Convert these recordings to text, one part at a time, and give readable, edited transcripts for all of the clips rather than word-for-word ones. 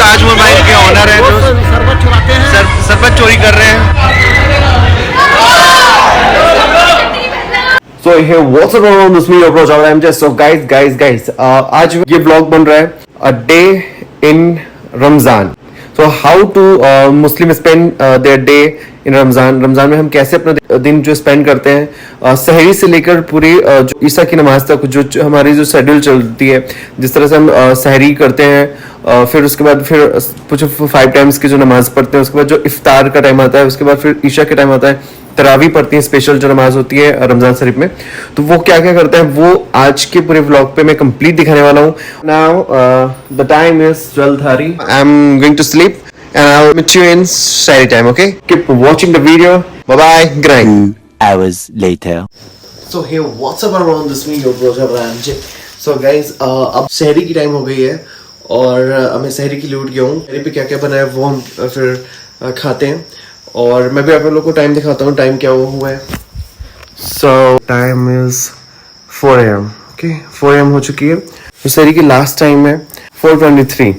नाजमुल भाई के ऑनर है जो शरबत चुराते हैं, शरबत चोरी कर रहे हैं। So hey, what's up everyone? This is me, your bro Jawad. I'm just so guys. आज ये vlog बन रहा है a day in Ramzan. So how to Muslim spend their day in Ramzan. Ramzan में हम कैसे अपना दिन जो स्पेंड करते हैं, सहरी से लेकर पूरी जो ईसा की नमाज तक जो हमारी जो शेड्यूल चलती है, जिस तरह से हम सहरी करते हैं, फिर उसके बाद फिर कुछ 5 टाइम्स की जो नमाज पढ़ते हैं, उसके बाद जो इफ्तार का टाइम आता है, उसके बाद फिर ईशा का टाइम आता है, तरावी पढ़ती है, स्पेशल जो नमाज होती है रमजान शरीफ में। तो वो क्या क्या करते हैं वो आज के पूरे व्लॉग पे मैं कंप्लीट दिखाने वाला हूँ। Now the time is 12:30। I am going to sleep and I'll meet you in Saturday time, okay? Keep watching the video. Bye bye. Good night. 2 hours later. So hey, what's up everyone? This is me, your bro Jawad. So guys, अब सहरी की time हो गई है और मैं सहरी के लिए उठ गया हूँ। सहरी पे क्या क्या बना है वो हम फिर खाते हैं और मैं भी आप लोगों को टाइम दिखाता हूँ, टाइम क्या हुआ है। So time is 4 AM, okay? 4 AM हो चुकी है। सहरी की लास्ट टाइम है 4:23,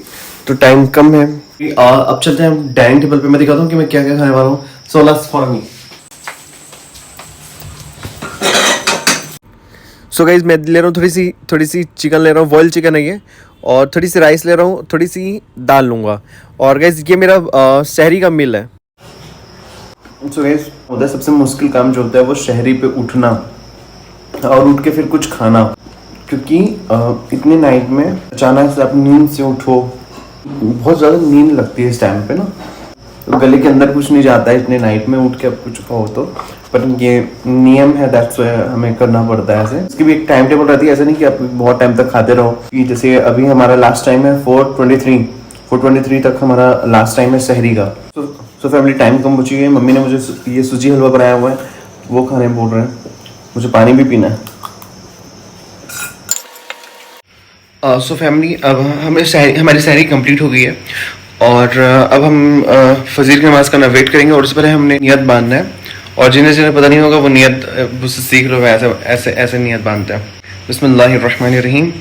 तो टाइम कम है। अब चलते हैं हम डाइनिंग टेबल पे, मैं दिखाता हूँ कि मैं क्या क्या खाने वाला हूँ। So let's follow me. So guys, मैं ले रहा हूँ थोड़ी सी चिकन ले रहा हूँ, बॉइल्ड चिकन है ये, और थोड़ी सी राइस ले रहा हूँ, थोड़ी सी दाल लूँगा। और गाइस ये मेरा शहरी का मील है। So guys, उधर सबसे मुश्किल काम जो होता है वो शहरी पे उठना और उठ के फिर कुछ खाना, क्योंकि इतने नाइट में अचानक से आप नींद से उठो, बहुत ज़्यादा नींद लगती है इस टाइम पे ना, तो गले के अंदर कुछ नहीं जाता है इतने नाइट में उठ के आप कुछ खाओ तो। पर ये नियम है, दैट्स व्हाई हमें करना पड़ता है ऐसे। इसकी भी एक टाइम टेबल रहती है, ऐसा नहीं कि आप बहुत टाइम तक खाते रहो। कि जैसे अभी हमारा लास्ट टाइम है 4:23 तक हमारा लास्ट टाइम है सहरी का। सो फैमिली, टाइम कम बची है। मम्मी ने मुझे ये सूजी हलवा बनाया हुआ है, वो खाने बोल रहे हैं, मुझे पानी भी पीना है। सो फैमिली, अब हमारी सहरी कंप्लीट हो गई है और अब हम फजीर की नमाज का वेट करेंगे और उससे पहले हमने नियत बांधना है। और जिन्हें पता नहीं होगा वो नियत मुझसे सीख लो, ऐसे नियत बांधते हैं। बिस्मिल्लाहिर्रहमानिर्रहीम।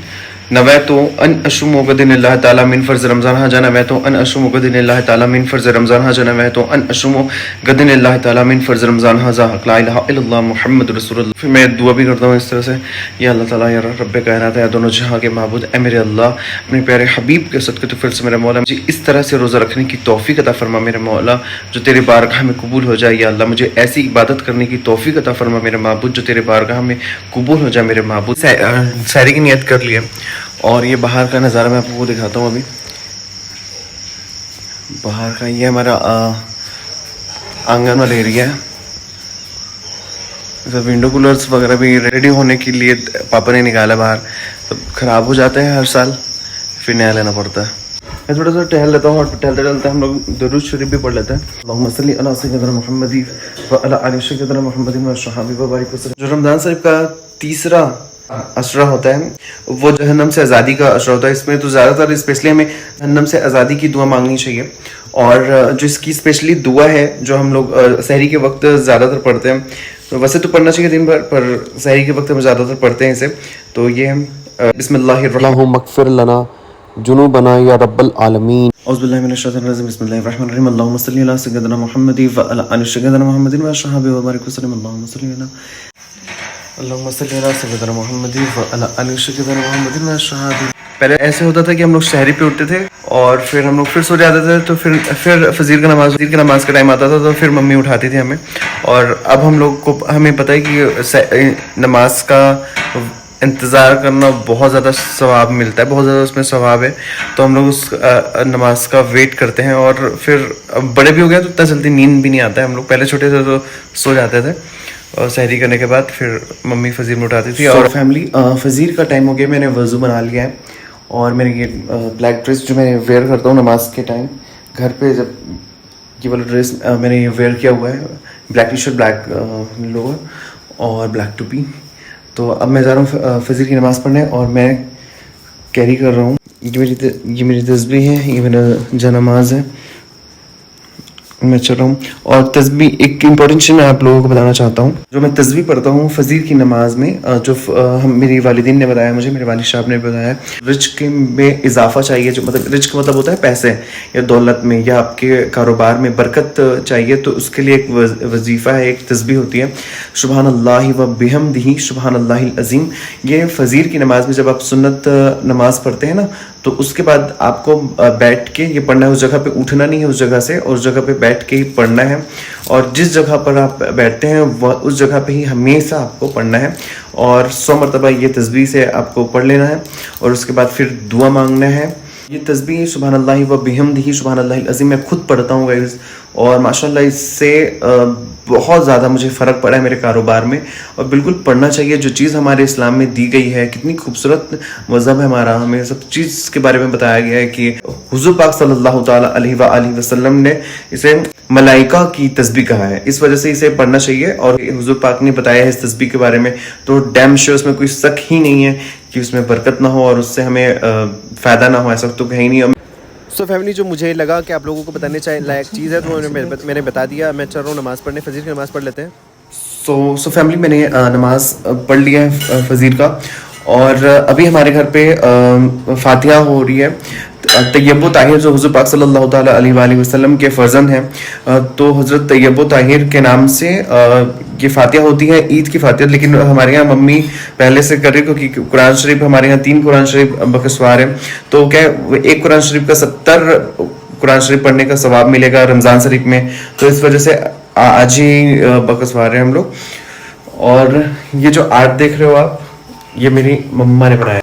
नवैतु अन अशुमु गदिनिल्लाह ताला मिन फर्ज रमज़ान हाजा, नवैतु अन अशुमु गदिनिल्लाह ताला मिन फर्ज रमज़ान हाजा, नवैतु अन अशुमु गदिनिल्लाह ताला मिन फर्ज रमज़ान हाजा, ला इलाहा इल्लल्लाह मुहम्मद रसूलुल्लाह। फिर मैं दुआ भी करता हूँ इस तरह से, या अल्लाह ताला या रब्बे कायनात है, दोनों जहाँ के माबूद, ए मेरे अल्लाह, अपने प्यारे हबीब के सदक़े तो फिर से मेरे मौला मुझे इस तरह से रोज़ा रखने की तौफ़ीक़ अता फरमा मेरे मौला, जो तेरे बारगाह में कबूल हो जाए। या अल्लाह, मुझे ऐसी इबादत करने की तौफ़ीक़ अता फरमा मेरे माबूद जो तेरे बारगाह में कबूल हो जाए मेरे माबूद। सहरी की नियत कर लिया और ये बाहर का नज़ारा मैं आपको दिखाता हूँ। अभी बाहर का ये हमारा आंगन वाला एरिया है। तो विंडो कूलर्स वगैरह भी रेडी होने के लिए पापा ने निकाला बाहर, तो ख़राब हो जाते हैं हर साल, फिर नया लेना पड़ता है। मैं थोड़ा सा टहल लेता हूँ और टहलते हम लोग दरूद शरीफ भी पढ़ लेते हैं। अल्लाहुम्मा सल्ली अला सय्यिदना मुहम्मदी व अला आलि सय्यिदना मुहम्मदी व सहाबी व बारिक वसल्लम। जो रमज़ान शरीफ का तीसरा अशरा होता है वो जहन्नम से आज़ादी का अशरा होता है। इसमें तो ज़्यादातर स्पेशली हमें जहन्नम से आज़ादी की दुआ मांगनी चाहिए। और जो इसकी स्पेशली दुआ है जो हम लोग सहरी के वक्त ज़्यादातर पढ़ते हैं, तो वैसे तो पढ़ना चाहिए दिन भर, पर सहरी के वक्त हम ज़्यादातर पढ़ते हैं इसे। तो ये बिस्मिल्लाहिर्रहमानिर्रहीम मग़फ़िर लना जुनूबना या रब्बल आलमीन। औज़ुबिल्लाहि मिनश शैतानिर रजीम। बिस्मिल्लाहिर्रहमानिर्रहीम। अल्लाहुम्मा सल्ली अला सय्यिदिना मुहम्मदी व अला आलि सय्यिदिना मुहम्मदिन व सहाबी व बारिक वसल्लम। अल्लाहुम्मा सल्ली अला सय्यिदिना मुहम्मदी व अला आलि सय्यिदिना मुहम्मदिन व सहाबी। पहले ऐसे होता था कि हम लोग सहरी पे उठते थे और फिर हम लोग फिर सो जाते थे, तो फिर फजीर की नमाज का टाइम आता था, तो फिर मम्मी उठाती थी हमें। और अब हमें पता है कि नमाज का इंतज़ार करना बहुत ज़्यादा सवाब मिलता है, बहुत ज़्यादा उसमें सवाब है। तो हम लोग उस नमाज का वेट करते हैं और फिर अब बड़े भी हो गए तो इतना जल्दी नींद भी नहीं आता है। हम लोग पहले छोटे थे तो सो जाते थे और सहरी करने के बाद फिर मम्मी फजीर में उठाती थी। और फैमिली, फजीर का टाइम हो गया, मैंने वज़ू बना लिया है और मैंने ये ब्लैक ड्रेस जो मैं वेयर करता हूँ नमाज के टाइम घर पे, जब ये वाला ड्रेस मैंने ये वेयर किया हुआ है, black T shirt, black lower और ब्लैक टोपी। तो अब मैं जा रहा हूँ फजीर की नमाज़ पढ़ने और मैं कैरी कर रहा हूँ ये मेरी तस्बीह है, ये मेरा जनामाज है मैं चल रहा हूँ। और तस्बीह एक इम्पॉर्टेंट चीज़ मैं आप लोगों को बताना चाहता हूँ। जो मैं तस्बीह पढ़ता हूँ फजीर की नमाज में, जो हम मेरी वालिदीन ने बताया मुझे, मेरे वालिद साहब ने बताया, रिज्क में इजाफा चाहिए, जो मतलब रिज्क मतलब होता है पैसे या दौलत में या आपके कारोबार में बरकत चाहिए, तो उसके लिए एक वजीफ़ा है, एक तस्बीह होती है, सुबहान अल्लाह व बिहम्दिही सुबहान अल्लाहिल अज़ीम। ये फजीर की नमाज में जब आप सुन्नत नमाज पढ़ते हैं ना, तो उसके बाद आपको बैठ के ये पढ़ना है, उस जगह पे उठना नहीं है उस जगह से, और उस जगह पे बैठ के ही पढ़ना है। और जिस जगह पर आप बैठते हैं वह उस जगह पे ही हमेशा आपको पढ़ना है, और 100 मरतबा ये तस्बीह से आपको पढ़ लेना है, और उसके बाद फिर दुआ मांगना है। ये तस्बीह सुबहान अल्लाह व बिहम्दिही सुबहान अल्लाहिल अज़ीम मैं खुद पढ़ता हूँ गाइस, और माशाल्लाह इससे बहुत ज़्यादा मुझे फ़र्क पड़ा है मेरे कारोबार में। और बिल्कुल पढ़ना चाहिए, जो चीज़ हमारे इस्लाम में दी गई है, कितनी खूबसूरत मज़हब है हमारा, हमें सब चीज़ के बारे में बताया गया है कि हुज़ूर पाक सल्लल्लाहु ताला अलैहि वसल्लम ने इसे मलाइका की तस्बीह कहा है, इस वजह से इसे पढ़ना चाहिए। और हुज़ूर पाक ने बताया है इस तस्बीह के बारे में, तो डैम श्योर उसमें कोई शक ही नहीं है कि उसमें बरकत ना हो और उससे हमें फ़ायदा ना हो, ऐसा तो कहीं नहीं। सो फैमिली, जो मुझे लगा कि आप लोगों को बताने चाहिए लायक चीज़ है, तो मैंने बता दिया। मैं चल रहा हूँ नमाज़ पढ़ने, फजीर की नमाज़ पढ़ लेते हैं। सो फैमिली, मैंने नमाज पढ़ लिया है फजीर का, और अभी हमारे घर पे फातिहा हो रही है। तैयब ताहिर जो हुज़ूर पाक सल्लल्लाहु ताला अलैहि वसल्लम के फ़र्जंद हैं, तो हज़रत तैयब ताहिर के नाम से ये फातिहा होती है, ईद की फातिहा। लेकिन हमारे यहाँ मम्मी पहले से कर रही, क्योंकि कुरान शरीफ हमारे यहाँ 3 कुरान शरीफ बकसवार है, तो क्या एक कुरान शरीफ का 70 कुरान शरीफ पढ़ने का सवाब मिलेगा रमज़ान शरीफ में, तो इस वजह से आज ही बकसवार हैं हम लोग। और ये जो आर्ट देख रहे हो आप, ये मेरी मम्मा ने बनाया,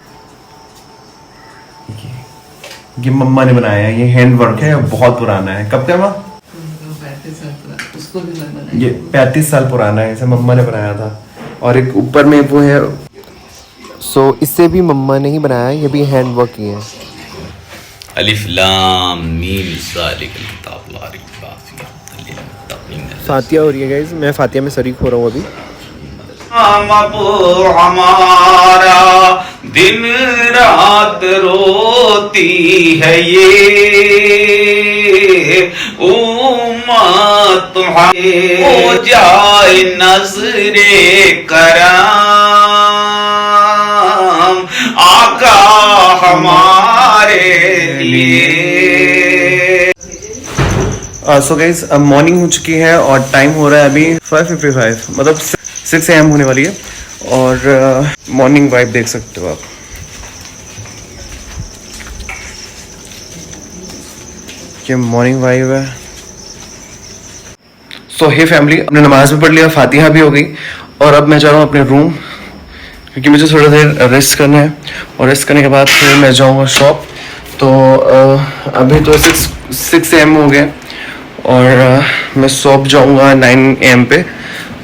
ये मम्मा ने बनाया है, ये हैंड वर्क है, बहुत पुराना है। कब का माँ? ये 35 साल पुराना है, इसे मम्मा ने बनाया था। और एक ऊपर में वो है, सो इससे भी मम्मा ने ही बनाया है, ये भी हैंड वर्क ही है। अलिफ लाम मीम ज़ालिकल किताब ला रैब फीह। फातिहा हो रही है गाइस, मैं फातिहा में शरीक हो रहा हूँ अभी। हमारा दिन रात रोती है ये उम्मत, हो जाए नज़रे करम आका हमारे लिए। सो गाइस, अब मॉर्निंग हो चुकी है और टाइम हो रहा है अभी 5:55, मतलब 6 AM होने वाली है। और मॉर्निंग वाइब देख सकते हो आप। ये मॉर्निंग वाइब है। सो हे फैमिली, अपने नमाज भी पढ़ लिया, फातिहा भी हो गई, और अब मैं जा रहा हूँ अपने रूम, क्योंकि मुझे थोड़ा देर रेस्ट करना है, और रेस्ट करने के बाद फिर मैं जाऊँगा शॉप। तो अभी तो 6 AM हो गए, और मैं शॉप जाऊँगा 9 AM पे।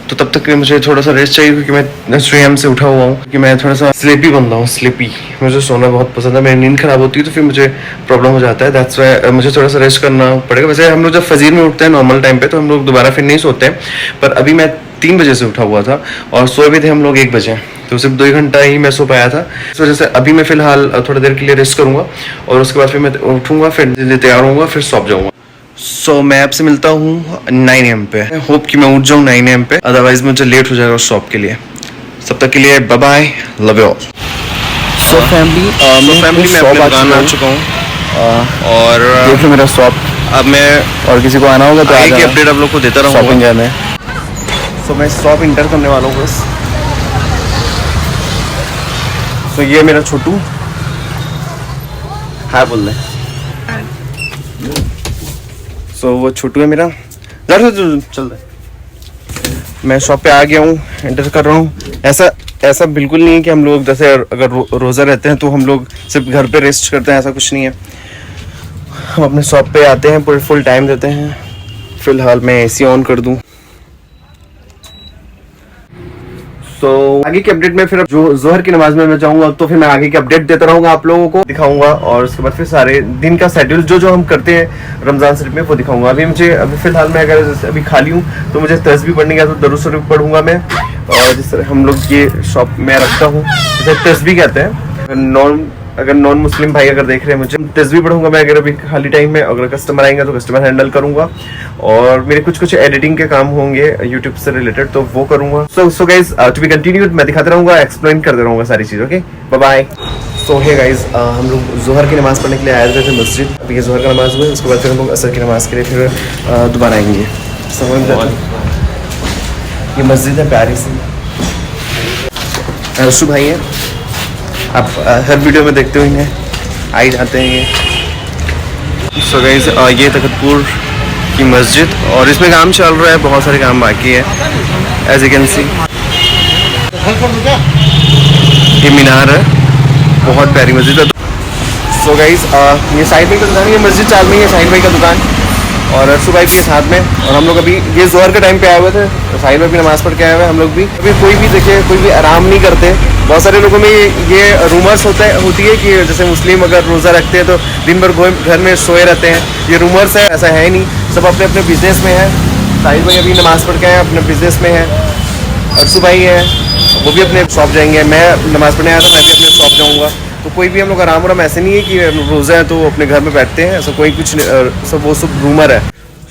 तो तब तक मुझे थोड़ा सा रेस्ट चाहिए, क्योंकि मैं 3 AM से उठा हुआ हूँ, क्योंकि मैं थोड़ा सा स्लीपी बंदा हूँ, स्लीपी। मुझे सोना बहुत पसंद है, मेरी नींद खराब होती है तो फिर मुझे प्रॉब्लम हो जाता है, दैट्स वाई मुझे थोड़ा सा रेस्ट करना पड़ेगा। वैसे हम लोग जब फजीर में उठते हैं नॉर्मल टाइम पे, तो हम लोग दोबारा फिर नहीं सोते हैं, पर अभी मैं 3 बजे से उठा हुआ था, और सोए भी थे हम लोग 1 बजे, तो सिर्फ 2 घंटा ही मैं सो पाया था। इस वजह से अभी मैं फ़िलहाल थोड़ी देर के लिए रेस्ट करूँगा, और उसके बाद फिर मैं उठूँगा, फिर तैयार होऊंगा, फिर सो जाऊँगा। सो मैं आपसे मिलता हूँ 9 AM पे। होप कि मैं उठ जाऊँ 9 AM पे, अदरवाइज मुझे लेट हो जाएगा शॉप के लिए। सब तक के लिए bye bye, love you all. So family, मैं अपनी दुकान आ चुका हूँ, और देख लो मेरा शॉप। अब मैं, और किसी को आना होगा तो आगे की अपडेट आप लोग को देता रहूँगा शॉपिंग करने। सो मैं शॉप इंटर करने वाला हूँ बस। सो ये मेरा छोटू, हाय बोल रहे। सो वो छोटू है मेरा, चल रहे। मैं शॉप पे आ गया हूँ, एंटर कर रहा हूँ। ऐसा बिल्कुल नहीं है कि हम लोग जैसे अगर रोज़ा रहते हैं तो हम लोग सिर्फ घर पे रेस्ट करते हैं, ऐसा कुछ नहीं है। हम अपने शॉप पे आते हैं, पूरे फुल टाइम देते हैं। फ़िलहाल मैं AC ऑन कर दूँ। तो आगे की अपडेट में फिर जो जोहर की नमाज में मैं जाऊंगा, तो फिर मैं आगे की अपडेट देता रहूंगा, आप लोगों को दिखाऊंगा, और उसके बाद फिर सारे दिन का शेड्यूल जो हम करते हैं रमजान शरीफ में वो दिखाऊंगा। अभी फिलहाल मैं अगर जैसे अभी खाली हूँ तो मुझे तस्बीह पढ़ने का, तो दरूद शरीफ पढ़ूंगा मैं। और जिस तरह हम लोग ये शॉप में रखता हूँ, जैसे तस्बीह कहते हैं, अगर नॉन मुस्लिम भाई अगर देख रहे हैं मुझे, तस्वीर पढ़ूंगा मैं अगर अभी खाली टाइम में, अगर कस्टमर आएंगे तो कस्टमर हैंडल करूंगा, और मेरे कुछ एडिटिंग के काम होंगे यूट्यूब से रिलेटेड तो वो करूंगा। So guys to be continued, मैं दिखाते रहूंगा, एक्सप्लेन करते रहूंगा सारी चीज़। Okay bye bye. So hey guys, हम लोग जोहर की नमाज़ पढ़ने के लिए आए थे मस्जिद। अभी ये जोहर का नमाज़ हुआ, उसके बाद फिर हम लोग असर की नमाज़ के लिए फिर दोबारा आएंगे। ये मस्जिद है प्यारी सी, रसू भाई है, आप हर वीडियो में देखते हुए आ ही जाते हैं ये। सो गाइस, ये तखतपुर की मस्जिद, और इसमें काम चल रहा है, बहुत सारे काम बाकी है। एज यू कैन सी ये मीनार है, बहुत प्यारी मस्जिद है। सो गाइस, ये साहिद भाई का दुकान है, ये मस्जिद चाल में है साहिद भाई का दुकान, और रसू भाई भी है साथ में। और हम लोग अभी ये जोहर के टाइम पे आए हुए थे, तो साहिद भाई भी नमाज़ पढ़ के आए हुए हैं। हम लोग भी अभी कोई भी देखे, कोई भी आराम नहीं करते। बहुत सारे लोगों में ये रूमर्स होती है कि जैसे मुस्लिम अगर रोज़ा रखते हैं तो दिन भर घर में सोए रहते हैं। ये रूमर्स है, ऐसा है नहीं, सब अपने अपने बिजनेस में है। साहिद भाई अभी नमाज़ पढ़ के आए, अपने बिजनेस में है। रसू भाई है, वो भी अपने शॉप जाएंगे। मैं नमाज़ पढ़ने आया था, मैं भी अपने शॉप जाऊँगा। तो कोई भी हम लोग आराम ऐसे नहीं है कि रोज़ा है तो अपने घर में बैठते हैं, ऐसा कोई कुछ सब वो सब रूमर है।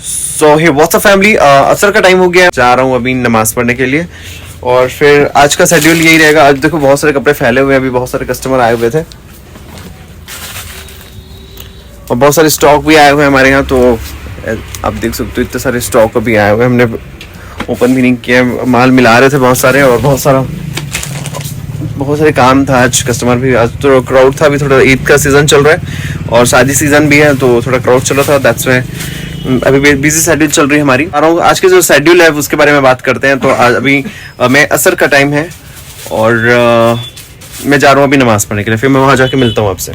सो हे व्हाट्स अप फैमिली, असर का टाइम हो गया, जा रहा हूँ अभी नमाज़ पढ़ने के लिए, और फिर आज का शेड्यूल यही रहेगा। आज देखो बहुत सारे कपड़े फैले हुए हैं, अभी बहुत सारे कस्टमर आए हुए थे और बहुत सारे स्टॉक भी आए हुए हैं हमारे यहाँ। तो आप देख सकते हो इतने सारे स्टॉक अभी आए हुए हैं, हमने ओपन भी नहीं किया, माल मिला रहे थे बहुत सारे, और बहुत सारे काम था आज। कस्टमर भी, आज तो क्राउड था, अभी थोड़ा ईद का सीज़न चल रहा है और शादी सीज़न भी है, तो थोड़ा क्राउड चल रहा था। दैट्स व्हाई अभी बिजी शेड्यूल चल रही है हमारी। आज के जो शेड्यूल है उसके बारे में बात करते हैं। तो आज अभी मैं असर का टाइम है और मैं जा रहा हूँ अभी नमाज़ पढ़ने के लिए, फिर मैं वहाँ जाके मिलता हूँ आपसे।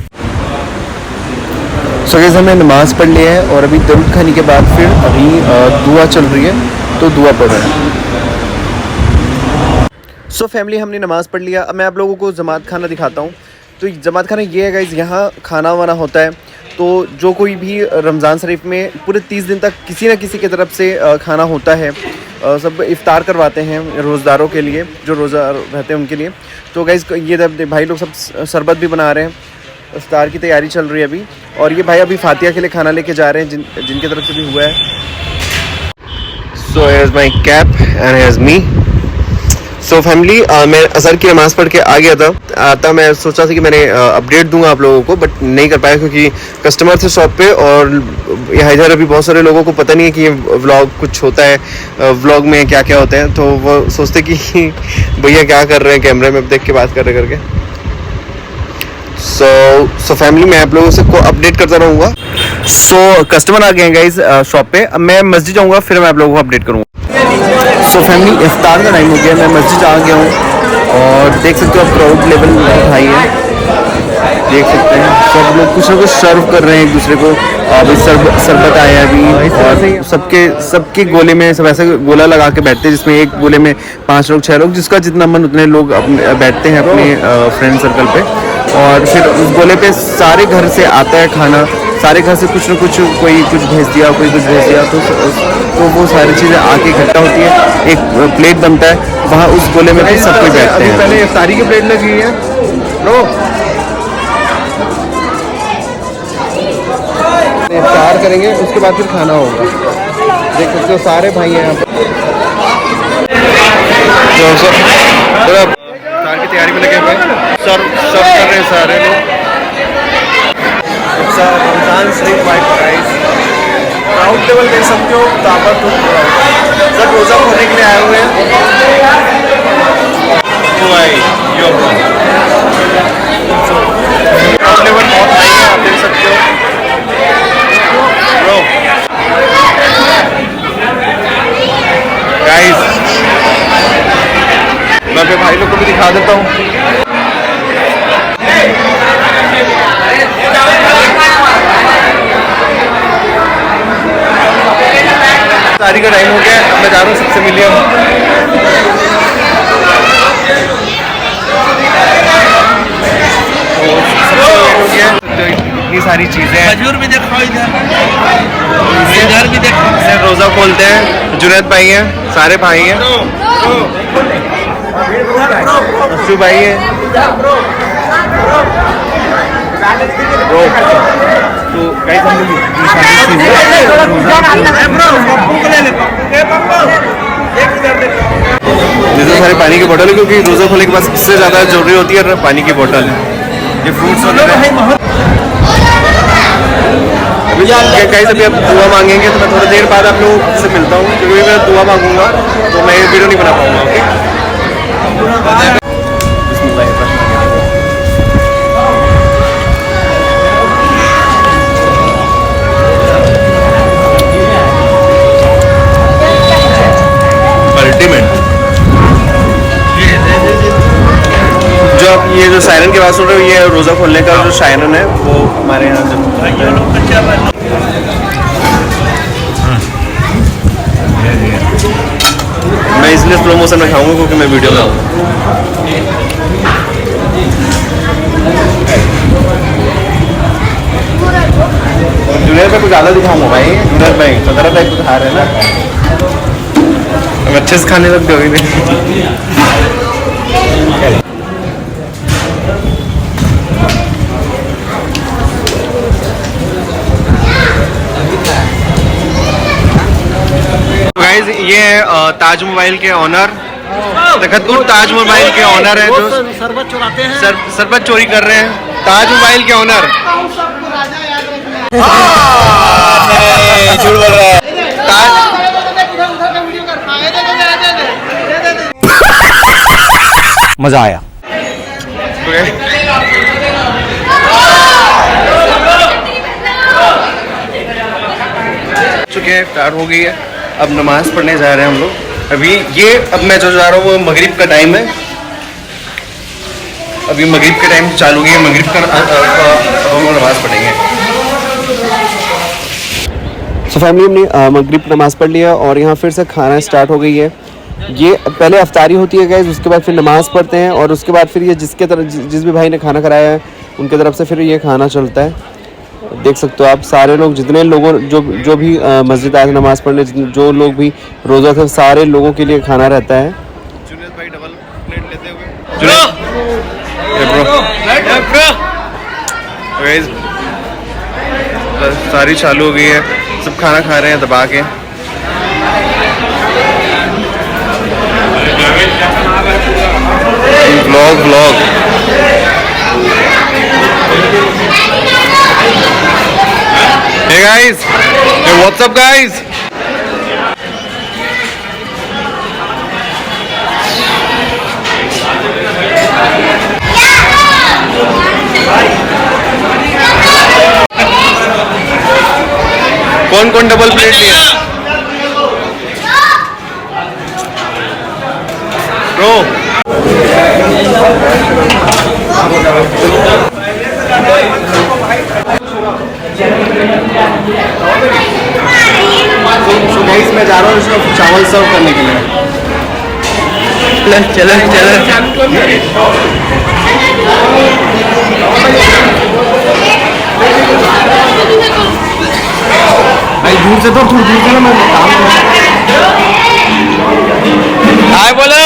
सो गाइस, हमने नमाज़ पढ़ लिया है और अभी दरूद खाने के बाद फिर अभी दुआ चल रही है, तो दुआ पढ़ रहे हैं। सो फैमिली, हमने नमाज़ पढ़ लिया। अब मैं आप लोगों को जमात खाना दिखाता हूँ। तो जमात खाना ये है गाइस, यहाँ खाना वाना होता है। तो जो कोई भी रमज़ान शरीफ में पूरे 30 दिन तक किसी न किसी की तरफ से खाना होता है, सब इफ्तार करवाते हैं रोज़दारों के लिए, जो रोज़ा रहते हैं उनके लिए। तो गाइस, ये भाई लोग सब शरबत भी बना रहे हैं, इफ्तार की तैयारी चल रही है अभी। और ये भाई अभी फातिहा के लिए खाना लेके जा रहे हैं, जिनकी तरफ से भी हुआ है। So here is my cap and here is me. So family, मैं असर की नमाज़ पढ़ के आ गया था। मैं सोचा था कि मैंने अपडेट दूंगा आप लोगों को, बट नहीं कर पाया क्योंकि कस्टमर थे शॉप पे, और यहाँ इधर अभी बहुत सारे लोगों को पता नहीं है कि ये व्लॉग कुछ होता है, व्लॉग में क्या क्या होता है। तो वो सोचते कि भैया क्या कर रहे हैं कैमरे में देख के बात कर रहे करके। सो फैमिली, मैं आप लोगों से को अपडेट करता रहूँगा। सो कस्टमर आ गए हैं गाइस शॉप पे। अब मैं मस्जिद जाऊँगा, फिर मैं आप लोगों को अपडेट करूँगा। सो फैमिली, इफ्तार का टाइम हो गया, मैं मस्जिद आ गया हूँ और देख सकते हो आप क्राउड लेवल बहुत हाई है, देख सकते हैं सब लोग कुछ ना कुछ सर्व कर रहे हैं एक दूसरे को। अभी शरबत आया है अभी, और सबके गोले में सब ऐसे गोला लगा के बैठते हैं, जिसमें एक गोले में 5 लोग 6 लोग, जिसका जितना मन उतने लोग बैठते हैं अपने फ्रेंड सर्कल पे। और फिर उस गोले पे सारे घर से आता है खाना, सारे घर से कुछ न कुछ, कोई कुछ भेज दिया, कोई कुछ भेज दिया, तो वो सारी चीज़ें आके इकट्ठा होती है, एक प्लेट बनता है वहाँ उस गोले में फिर सब कोई बैठते हैं। पहले इफ्तारी की प्लेट लगी है लो, इफ्तार करेंगे, उसके बाद फिर खाना होगा। देख सकते हो सारे भाई हैं यहाँ पर, इफ्तार की तैयारी में लगे हुए हैं, सर्व कर रहे हैं सारे लोग। रमज़ान शरीफ वाइट राइस, क्राउड लेवल देख सकते हो, ताकत सब रोज़ा खोलने के लिए आए हुए हैं। क्राउड लेवल बहुत हाई है, आप देख सकते हो। गाइस, मैं अपने भाई लोग को भी दिखा देता हूँ। तारीख का टाइम हो गया, अब मैं जा रहा हूँ सबसे मिलिए। इतनी सारी चीज़ें, खजूर भी देखो, इधर भी देखो। रोज़ा खोलते हैं, जुनैद भाई हैं, सारे भाई हैं, अशू भाई हैं, जैसे सारे पानी की बोतल है, क्योंकि रोज़ा खोलने के बाद सबसे ज़्यादा जरूरी होती है पानी की बोतल। ये फ्रूट्स वगैरह। अभी गाइस अभी आप दुआ मांगेंगे तो मैं थोड़ी देर बाद आप लोगों से मिलता हूँ, क्योंकि मैं दुआ मांगूंगा तो मैं वीडियो नहीं बना पाऊंगा। Okay, ultimate. जो आप ये जो सायरन की आवाज़ सुन रहे हो, ये रोज़ा खोलने का जो सायरन है वो हमारे यहाँ जब मैं इसलिए स्लो मोशन में खाऊंगा क्योंकि मैं वीडियो में हूँ। जुनेर पे कुछ ज़्यादा दिखाऊंगा भाई। जुनेर भाई सदरा टाइप कुछ खा रहे हैं ना, अब अच्छे से खाने लग गए नहीं। ये ताज मोबाइल के ऑनर, तखतपुर ताज मोबाइल के ऑनर है जो शरबत चुराते हैं, शरबत चोरी कर रहे हैं। ताज मोबाइल के ऑनर झूठ बोल रहा है। मजा आया। चुके हैं, स्टार्ट हो गई है। अब नमाज पढ़ने जा रहे हैं हम लोग। अभी ये अब मैं जो जा रहा हूँ वो मगरिब का टाइम है। अभी मगरिब के टाइम चालू हुई है, मगरिब का अब हम लोग नमाज पढ़ेंगे। सो फैमिली हमने मगरिब नमाज पढ़ लिया और यहाँ फिर से खाना स्टार्ट हो गई है। ये पहले अफ्तारी होती है गाइस, उसके बाद फिर नमाज़ पढ़ते हैं और उसके बाद फिर ये जिस भी भाई ने खाना कराया है उनके तरफ से फिर ये खाना चलता है। देख सकते हो आप सारे लोग, जितने लोगों जो भी मस्जिद आए थे नमाज़ पढ़ने, जो लोग भी रोज़ा थे, सारे लोगों के लिए खाना रहता है। जुनेद भाई डबल प्लेट लेते हुए सारी चालू हो गई है, सब खाना खा रहे हैं दबा के। Vlog Hey guys, hey what's up guys? कौन कौन डबल प्लेट लिया? ब्रो गाइस मैं जा रहा हूँ इसको चावल सर्व करने के लिए। चलो भाई दूर से तो दूर से ना, मैं हाय बोलो।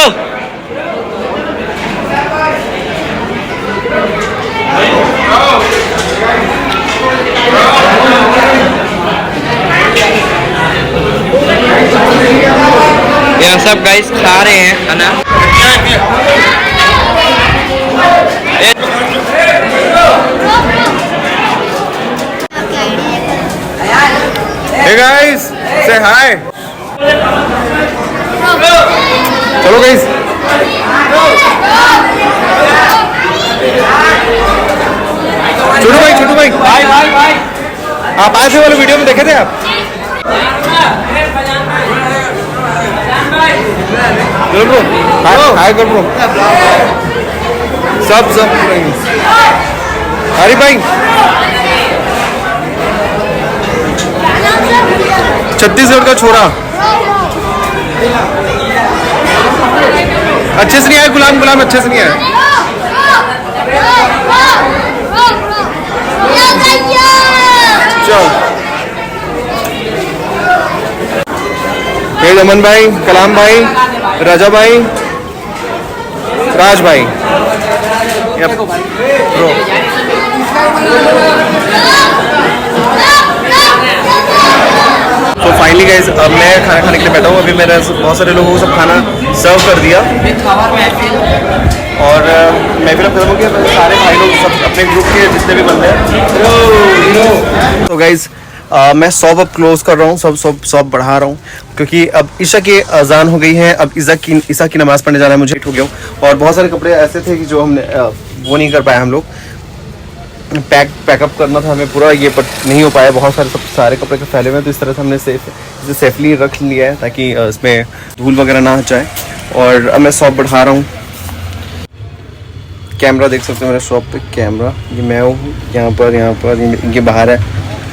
यहाँ सब गाइस खा रहे हैं खाना। Hey guys, say hi. चलो गाइस। छोटू भाई भाई आप आज वाले वीडियो में देखे थे आप? ब्रो हाय ब्रो सब हरी भाई छत्तीसगढ़ का छोरा अच्छे से नहीं आया। गुलाम अच्छे से नहीं आया। चलो अमन भाई, कलाम भाई, राजा भाई, राज भाई, ब्रो फाइनली गाइस अब मैं खाना खाने के लिए बैठा हूँ। अभी मैंने बहुत सारे लोगों को सब खाना सर्व कर दिया और महफिल अब खत्म हो गया। सारे भाई लोग सब अपने ग्रुप के जितने भी बंदे हैं। तो गाइस मैं शॉप अब क्लोज कर रहा हूँ, शॉप बढ़ा रहा हूँ क्योंकि अब ईशा की अजान हो गई है। अब ईशा की नमाज़ पढ़ने जाना है मुझे, हो गया हूँ। और बहुत सारे कपड़े ऐसे थे कि जो हमने वो नहीं कर पाए हम लोग, पैकअप करना था हमें पूरा ये, बट नहीं हो पाया। बहुत सारे कपड़े के फैले हुए हैं, तो इस तरह से हमने इसे सेफली रख लिया है ताकि इसमें धूल वगैरह ना जाए। और अब मैं शॉप बढ़ा रहा हूँ। कैमरा देख सकते हो मेरे शॉप पे, कैमरा ये मैं हूँ यहाँ पर ये बाहर है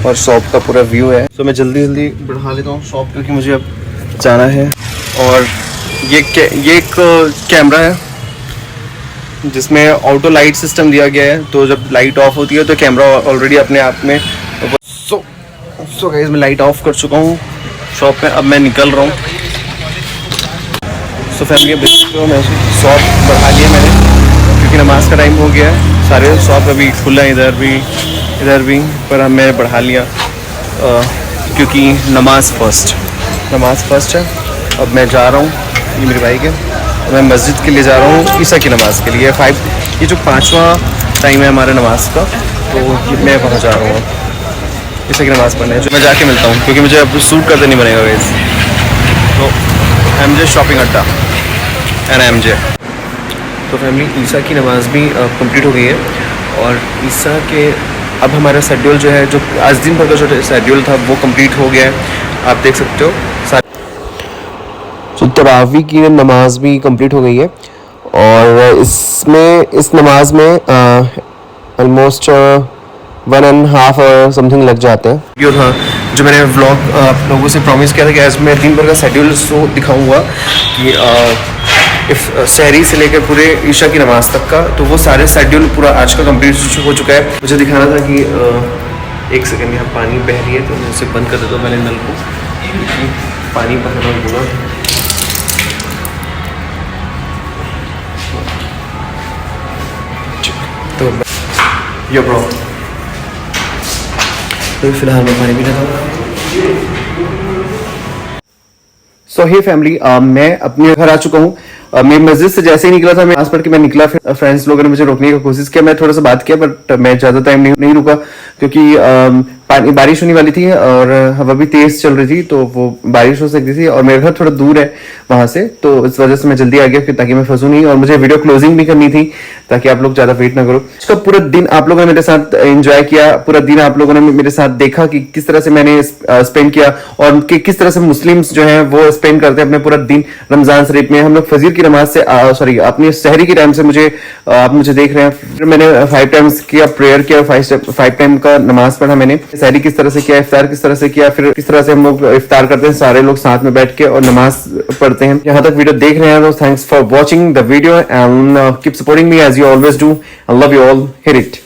और शॉप का पूरा व्यू है। तो मैं जल्दी बढ़ा लेता हूँ शॉप क्योंकि मुझे अब जाना है। और ये एक कैमरा है जिसमें ऑटो लाइट सिस्टम दिया गया है, तो जब लाइट ऑफ होती है तो कैमरा ऑलरेडी अपने आप में सो गाइस मैं लाइट ऑफ कर चुका हूँ शॉप में। अब मैं निकल रहा हूँ। सो फैमिली मैं शॉप बढ़ा लिया मैंने क्योंकि नमाज का टाइम हो गया है। सारे शॉप अभी खुला है, इधर भी पर अब मैंने बढ़ा लिया क्योंकि नमाज फर्स्ट है। अब मैं जा रहा हूँ, ये मेरे भाई के, मैं मस्जिद के लिए जा रहा हूँ ईशा की नमाज़ के लिए। ये जो 5वां टाइम है हमारे नमाज का, तो मैं वहाँ जा रहा हूँ ईशा की नमाज़ पढ़ने। जो मैं जाके मिलता हूँ क्योंकि मुझे अब सूट करते नहीं बनेगा गाइस। तो MJ शॉपिंग अड्डा एंड MJ। तो फैमिली ईशा की नमाज़ भी कंप्लीट हो गई है और ईशा के अब हमारा शेड्यूल जो है, जो आज दिन भर का जो शेड्यूल था वो कंप्लीट हो गया है। आप देख सकते हो तो तरावी की नमाज भी कंप्लीट हो गई है और इस नमाज में ऑलमोस्ट 1.5 आवर समथिंग लग जाते हैं। वीडियो था जो मैंने व्लॉग आप लोगों से प्रॉमिस किया था कि आज मैं दिन भर का शेड्यूल शो दिखाऊंगा कि सहरी से लेकर पूरे ईशा की नमाज तक का, तो वो सारे शेड्यूल पूरा आज का कंप्लीट हो चुका है। मुझे दिखाना था कि एक सेकंड यहाँ पानी बह रही है तो मैं उसे बंद कर देता हूँ पहले नल को, पानी बहना पूरा। तो ये ब्रो तो फिलहाल मैं पानी पीना था। सो हे फैमिली मैं अपने घर आ चुका हूँ। मैं मस्जिद से जैसे ही निकला था, मैं आस पढ़ के मैं निकला, फिर फ्रेंड्स लोगों ने मुझे रोकने की कोशिश किया। मैं थोड़ा सा बात किया बट मैं ज्यादा टाइम नहीं रुका क्योंकि बारिश होने वाली थी और हवा भी तेज चल रही थी, तो वो बारिश हो सकती थी और मेरा घर थोड़ा दूर है वहां से, तो इस वजह से मैं जल्दी आ गया ताकि मैं फंसू नहीं। और मुझे वीडियो क्लोजिंग भी करनी थी ताकि आप लोग ज्यादा वेट ना करो। इसका पूरा दिन आप लोगों ने मेरे साथ एंजॉय किया, पूरा दिन आप लोगों ने मेरे साथ देखा कि किस तरह से मैंने स्पेंड किया और किस तरह से मुस्लिम्स जो है वो स्पेंड करते हैं अपने पूरा दिन रमजान शरीफ में। हम लोग फजीर की नमाज से अपनी सहरी के टाइम से आप मुझे देख रहे हैं। फिर मैंने 5 टाइम्स किया प्रेयर किया, 5 टाइम का नमाज पढ़ा मैंने। सहरी किस तरह से किया, इफ्तार किस तरह से किया, फिर किस तरह से हम लोग इफ्तार करते हैं सारे लोग साथ में बैठ के और नमाज पढ़ते हैं। यहाँ तक वीडियो देख रहे हैं तो thanks for watching the video and keep supporting me as you always do. I love you all, hit it.